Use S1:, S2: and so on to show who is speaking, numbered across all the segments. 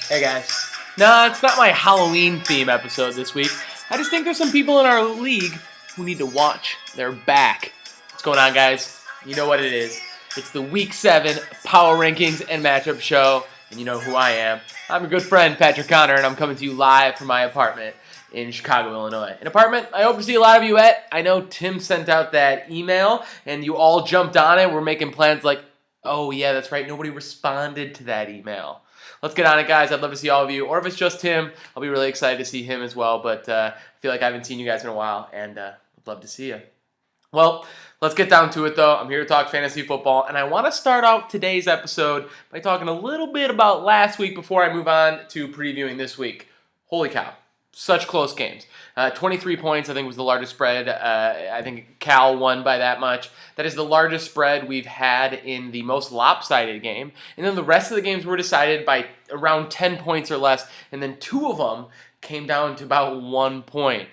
S1: Hey guys. Nah, it's not my Halloween theme episode this week. I just think there's some people in our league who need to watch their back. What's going on, guys? You know what it is. It's the Week 7 Power Rankings and Matchup Show, and you know who I am. I'm your good friend, Patrick Connor, and I'm coming to you live from my apartment in Chicago, Illinois. An apartment I hope to see a lot of you at. I know Tim sent out that email, and you all jumped on it. We're making plans like, oh yeah, that's right, nobody responded to that email. Let's get on it, guys. I'd love to see all of you. Or if it's just him, I'll be really excited to see him as well. But I feel like I haven't seen you guys in a while, and I'd love to see you. Well, let's get down to it, though. I'm here to talk fantasy football, and I want to start out today's episode by talking a little bit about last week before I move on to previewing this week. Holy cow. Such close games. 23 points, I think, was the largest spread. I think Cal won by that much. That is the largest spread we've had in the most lopsided game. And then the rest of the games were decided by around 10 points or less. And then two of them came down to about 1 point.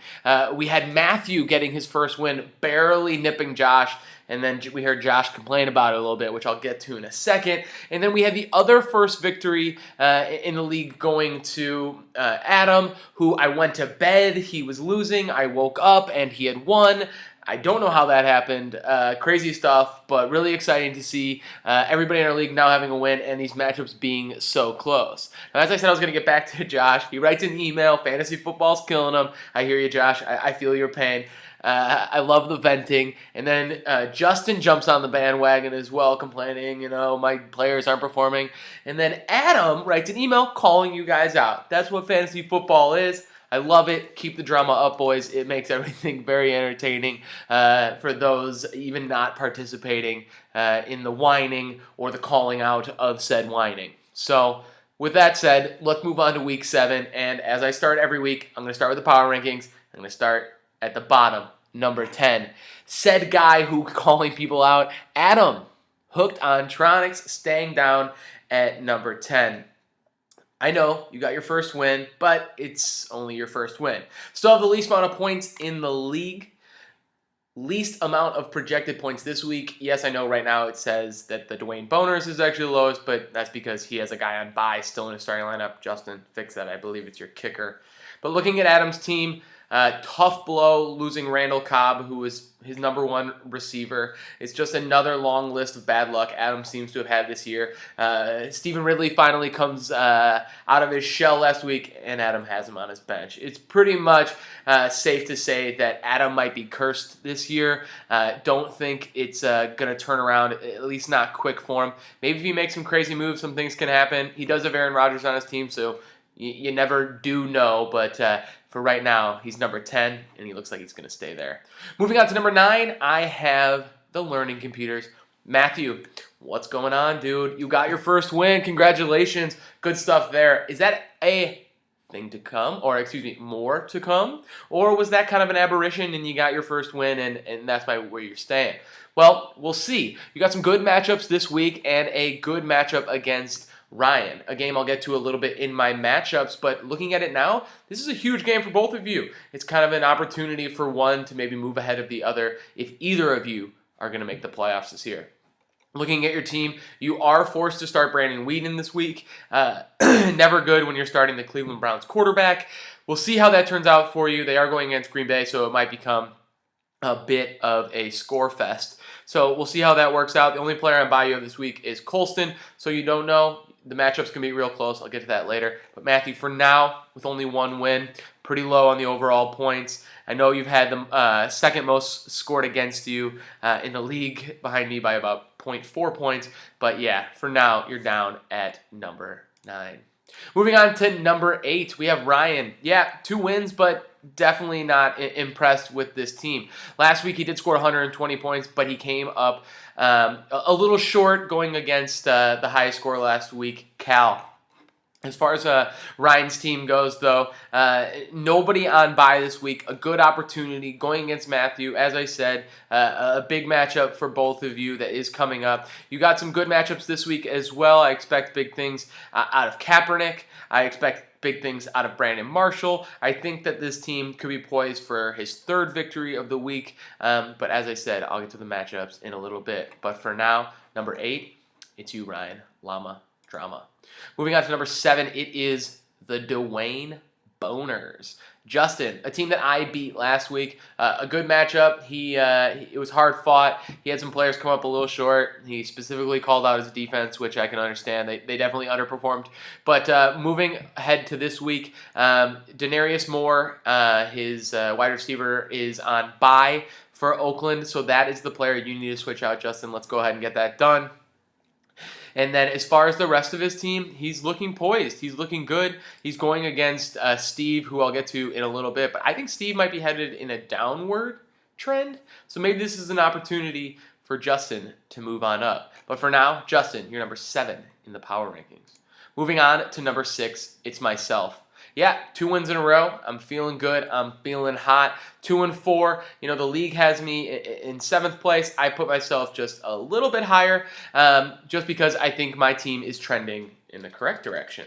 S1: We had Matthew getting his first win, barely nipping Josh. And then we heard Josh complain about it a little bit, which I'll get to in a second. And then we had the other first victory in the league going to Adam, who I went to bed. He was losing. I woke up and he had won. I don't know how that happened. Crazy stuff, but really exciting to see everybody in our league now having a win and these matchups being so close. Now, as I said, I was going to get back to Josh. He writes an email, fantasy football's killing him. I hear you, Josh. I feel your pain. I love the venting. And then Justin jumps on the bandwagon as well, complaining, my players aren't performing. And then Adam writes an email calling you guys out. That's what fantasy football is. I love it. Keep the drama up, boys. It makes everything very entertaining for those even not participating in the whining or the calling out of said whining. So with that said, let's move on to Week 7. And as I start every week, I'm going to start with the power rankings. I'm going to start at the bottom, number 10. Said guy who calling people out, Adam, hooked on Tronics, staying down at number 10. I know you got your first win, but it's only your first win. Still have the least amount of points in the league. Least amount of projected points this week. Yes, I know right now it says that the Dwayne Boners is actually the lowest, but that's because he has a guy on bye still in his starting lineup. Justin, fix that. I believe it's your kicker. But looking at Adam's team, tough blow losing Randall Cobb, who was his number one receiver. It's just another long list of bad luck Adam seems to have had this year. Stephen Ridley finally comes out of his shell last week, and Adam has him on his bench. It's pretty much safe to say that Adam might be cursed this year. Don't think it's going to turn around, at least not quick for him. Maybe if he makes some crazy moves, some things can happen. He does have Aaron Rodgers on his team, so you never do know, but for right now, he's number 10, and he looks like he's going to stay there. Moving on to number 9, I have the Learning Computers. Matthew, what's going on, dude? You got your first win. Congratulations. Good stuff there. Is that a thing to come, or more to come? Or was that kind of an aberration and you got your first win and that's where you're staying? Well, we'll see. You got some good matchups this week and a good matchup against Ryan, a game I'll get to a little bit in my matchups, but looking at it now, this is a huge game for both of you. It's kind of an opportunity for one to maybe move ahead of the other if either of you are going to make the playoffs this year. Looking at your team, you are forced to start Brandon Weeden this week. Never good when you're starting the Cleveland Browns quarterback. We'll see how that turns out for you. They are going against Green Bay, so it might become a bit of a score fest. So we'll see how that works out. The only player on bye you have this week is Colston, so you don't know. The matchups can be real close. I'll get to that later. But Matthew, for now, with only one win, pretty low on the overall points. I know you've had the second most scored against you in the league, behind me by about 0.4 points. But yeah, for now, you're down at number 9. Moving on to number 8, we have Ryan. Yeah, 2 wins, but definitely not impressed with this team. Last week, he did score 120 points, but he came up a little short going against the highest score last week, Cal. As far as Ryan's team goes, though, nobody on bye this week. A good opportunity going against Matthew. As I said, a big matchup for both of you that is coming up. You got some good matchups this week as well. I expect big things out of Kaepernick. I expect big things out of Brandon Marshall. I think that this team could be poised for his 3rd victory of the week. But as I said, I'll get to the matchups in a little bit. But for now, number 8, it's you, Ryan. Llama Drama. Moving on to number 7, it is the Dwayne Boners. Justin, a team that I beat last week. A good matchup. It was hard fought. He had some players come up a little short. He specifically called out his defense, which I can understand. They definitely underperformed. But moving ahead to this week, Denarius Moore, his wide receiver, is on bye for Oakland. So that is the player you need to switch out, Justin. Let's go ahead and get that done. And then as far as the rest of his team, he's looking poised. He's looking good. He's going against Steve, who I'll get to in a little bit. But I think Steve might be headed in a downward trend. So maybe this is an opportunity for Justin to move on up. But for now, Justin, you're number 7 in the power rankings. Moving on to number 6, it's myself. Yeah, 2 wins in a row. I'm feeling good. I'm feeling hot. 2-4. You know, the league has me in 7th place. I put myself just a little bit higher, just because I think my team is trending in the correct direction.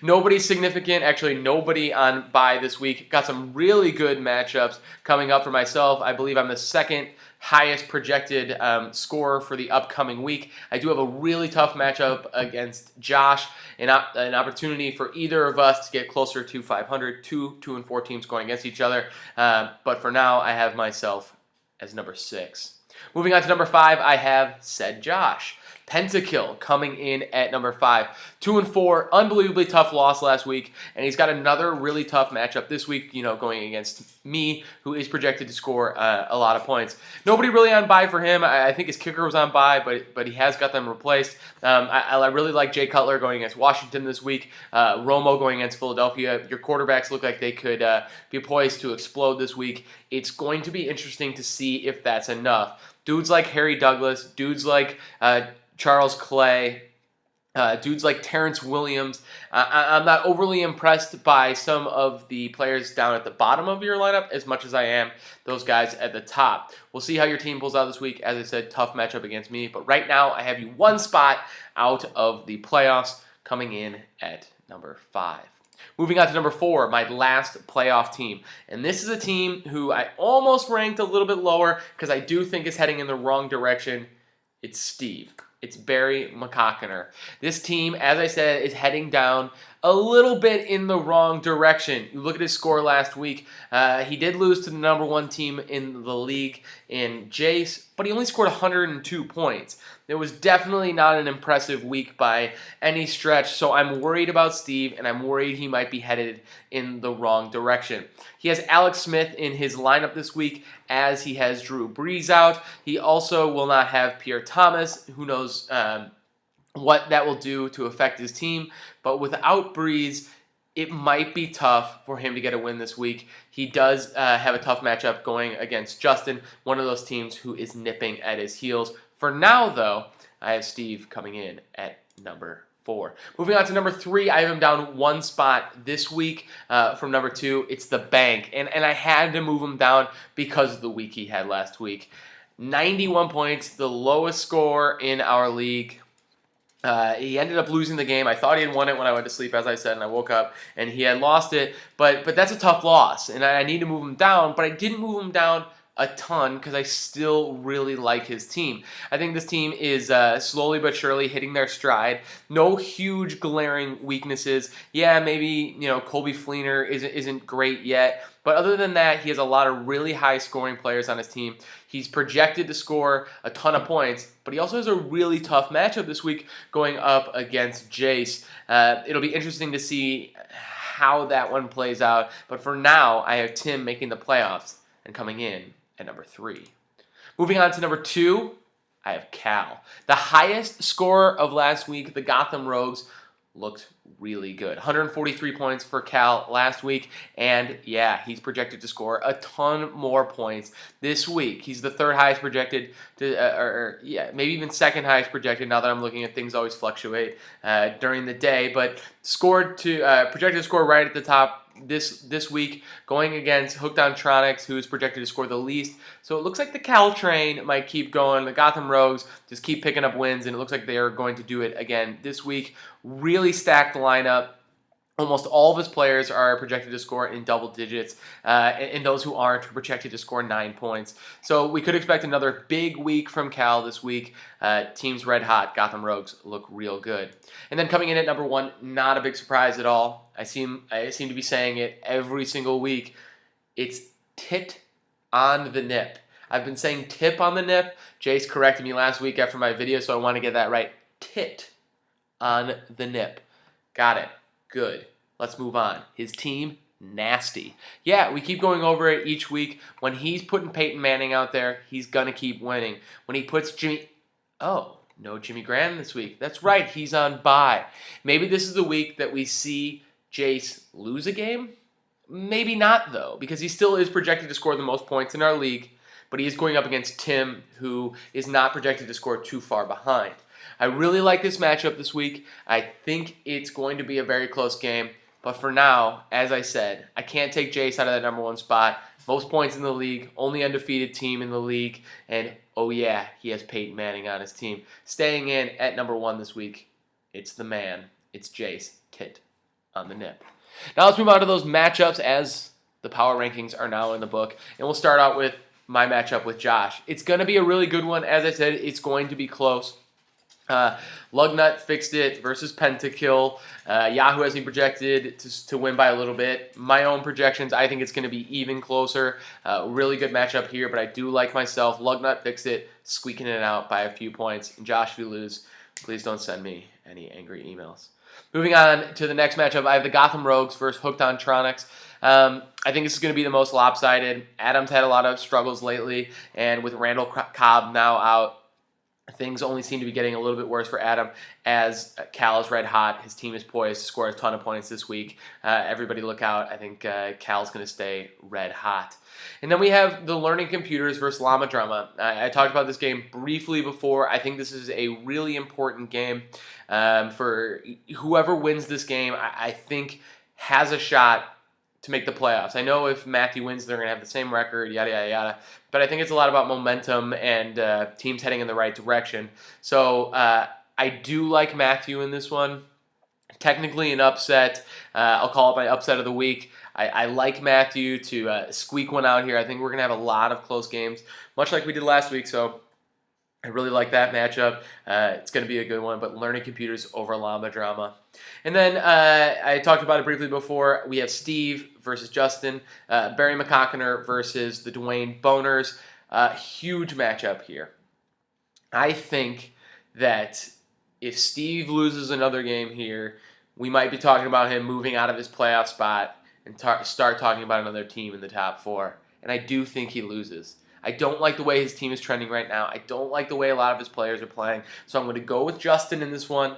S1: Nobody significant, actually nobody on bye this week. Got some really good matchups coming up for myself. I believe I'm the second highest projected scorer for the upcoming week. I do have a really tough matchup against Josh, an opportunity for either of us to get closer to 500, 2-4 teams going against each other. But for now, I have myself as number 6. Moving on to number 5, I have said Josh. Pentakill coming in at number 5. 2-4, unbelievably tough loss last week, and he's got another really tough matchup this week, you know, going against me, who is projected to score a lot of points. Nobody really on bye for him. I think his kicker was on bye, but he has got them replaced. I really like Jay Cutler going against Washington this week. Romo going against Philadelphia. Your quarterbacks look like they could be poised to explode this week. It's going to be interesting to see if that's enough. Dudes like Harry Douglas, dudes like Charles Clay, dudes like Terrence Williams. I'm not overly impressed by some of the players down at the bottom of your lineup as much as I am those guys at the top. We'll see how your team pulls out this week. As I said, tough matchup against me. But right now, I have you 1 spot out of the playoffs, coming in at number 5. Moving on to number 4, my last playoff team. And this is a team who I almost ranked a little bit lower because I do think is heading in the wrong direction. It's Steve. It's Barry McCockiner. This team, as I said, is heading down a little bit in the wrong direction. You look at his score last week. He did lose to the number 1 team in the league in Jace, but he only scored 102 points. It was definitely not an impressive week by any stretch, so I'm worried about Steve, and I'm worried he might be headed in the wrong direction. He has Alex Smith in his lineup this week, as he has Drew Brees out. He also will not have Pierre Thomas. Who knows what that will do to affect his team, but without Brees, it might be tough for him to get a win this week. He does have a tough matchup going against Justin, one of those teams who is nipping at his heels. For now, though, I have Steve coming in at number 4. Moving on to number 3, I have him down 1 spot this week from number 2. It's the bank, and I had to move him down because of the week he had last week. 91 points, the lowest score in our league. He ended up losing the game. I thought he had won it when I went to sleep, as I said, and I woke up, and he had lost it. But that's a tough loss, and I need to move him down. But I didn't move him down a ton because I still really like his team. I think this team is slowly but surely hitting their stride. No huge glaring weaknesses. Yeah, maybe Colby Fleener isn't great yet, but other than that, he has a lot of really high scoring players on his team. He's projected to score a ton of points, but he also has a really tough matchup this week going up against Jace. It'll be interesting to see how that one plays out, but for now, I have Tim making the playoffs and coming in at number 3. Moving on to number 2, I have Cal. The highest scorer of last week, the Gotham Rogues, looked really good. 143 points for Cal last week, and yeah, he's projected to score a ton more points this week. He's the 3rd highest projected, maybe even 2nd highest projected. Now that I'm looking at things, always fluctuate during the day, but projected to score right at the top this week, going against Hooked on Tronics, who is projected to score the least. So it looks like the Cal train might keep going. The Gotham Rogues just keep picking up wins, and it looks like they are going to do it again this week. Really stacked lineup. Almost all of his players are projected to score in double digits, and those who aren't are projected to score 9 points. So we could expect another big week from Cal this week. Team's red hot. Gotham Rogues look real good. And then coming in at number 1, not a big surprise at all. I seem to be saying it every single week. It's tit on the nip. I've been saying tip on the nip. Jace corrected me last week after my video, so I want to get that right. Tit on the nip. Got it. Good. Let's move on. His team, nasty. Yeah, we keep going over it each week. When he's putting Peyton Manning out there, he's going to keep winning. When he puts Jimmy... Oh, no Jimmy Graham this week. That's right, he's on bye. Maybe this is the week that we see Jace lose a game? Maybe not, though, because he still is projected to score the most points in our league, but he is going up against Tim, who is not projected to score too far behind. I really like this matchup this week. I think it's going to be a very close game. But for now, as I said, I can't take Jace out of that number 1 spot. Most points in the league, only undefeated team in the league, and oh yeah, he has Peyton Manning on his team. Staying in at number 1 this week, it's the man. It's Jace, tit on the nip. Now let's move on to those matchups as the power rankings are now in the book. And we'll start out with my matchup with Josh. It's going to be a really good one. As I said, it's going to be close. Lugnut Fixed It versus Pentakill. Yahoo has me projected to win by a little bit. My own projections, I think it's going to be even closer. Really good matchup here, but I do like myself. Lugnut Fixed It, squeaking it out by a few points. And Josh, if you lose, please don't send me any angry emails. Moving on to the next matchup, I have the Gotham Rogues versus Hooked on Tronics. I think this is going to be the most lopsided. Adam's had a lot of struggles lately, and with Randall Cobb now out, things only seem to be getting a little bit worse for Adam as Cal is red hot. His team is poised to score a ton of points this week. Everybody look out. I think Cal's going to stay red hot. And then we have the Learning Computers versus Llama Drama. I talked about this game briefly before. I think this is a really important game for whoever wins this game. I think has a shot to make the playoffs. I know if Matthew wins, they're going to have the same record, yada, yada, yada. But I think it's a lot about momentum and teams heading in the right direction. So I do like Matthew in this one. Technically an upset. I'll call it my upset of the week. I like Matthew to squeak one out here. I think we're going to have a lot of close games, much like we did last week. So I really like that matchup. It's going to be a good one, but Learning Computers over Llama Drama. And then I talked about it briefly before. We have Steve versus Justin, Barry McCockiner versus the Dwayne Boners. Huge matchup here. I think that if Steve loses another game here, we might be talking about him moving out of his playoff spot and start talking about another team in the top 4. And I do think he loses. I don't like the way his team is trending right now. I don't like the way a lot of his players are playing. So I'm going to go with Justin in this one.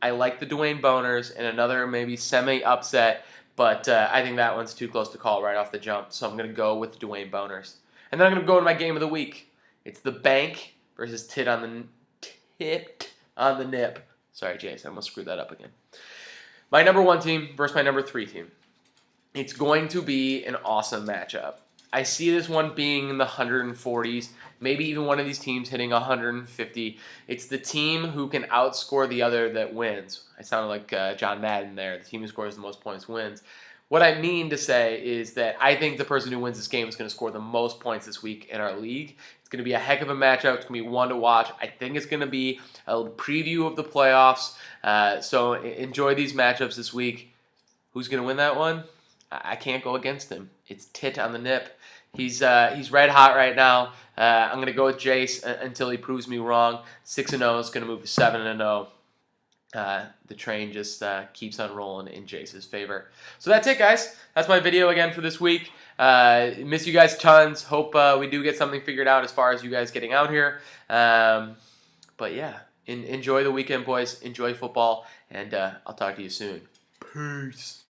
S1: I like the Dwayne Boners and another maybe semi-upset, but I think that one's too close to call right off the jump. So I'm going to go with Dwayne Boners. And then I'm going to go to my game of the week. It's the Bank versus Tit on the Nip. Sorry, Jace, I almost screwed that up again. My number 1 team versus my number 3 team. It's going to be an awesome matchup. I see this one being in the 140s, maybe even one of these teams hitting 150. It's the team who can outscore the other that wins. I sounded like John Madden there. The team who scores the most points wins. What I mean to say is that I think the person who wins this game is going to score the most points this week in our league. It's going to be a heck of a matchup. It's going to be one to watch. I think it's going to be a preview of the playoffs. So enjoy these matchups this week. Who's going to win that one? I can't go against him. It's Tit on the Nip. He's red hot right now. I'm going to go with Jace until he proves me wrong. 6-0 is going to move to 7-0. The train just keeps on rolling in Jace's favor. So that's it, guys. That's my video again for this week. Miss you guys tons. Hope we do get something figured out as far as you guys getting out here. But yeah, enjoy the weekend, boys. Enjoy football, and I'll talk to you soon. Peace.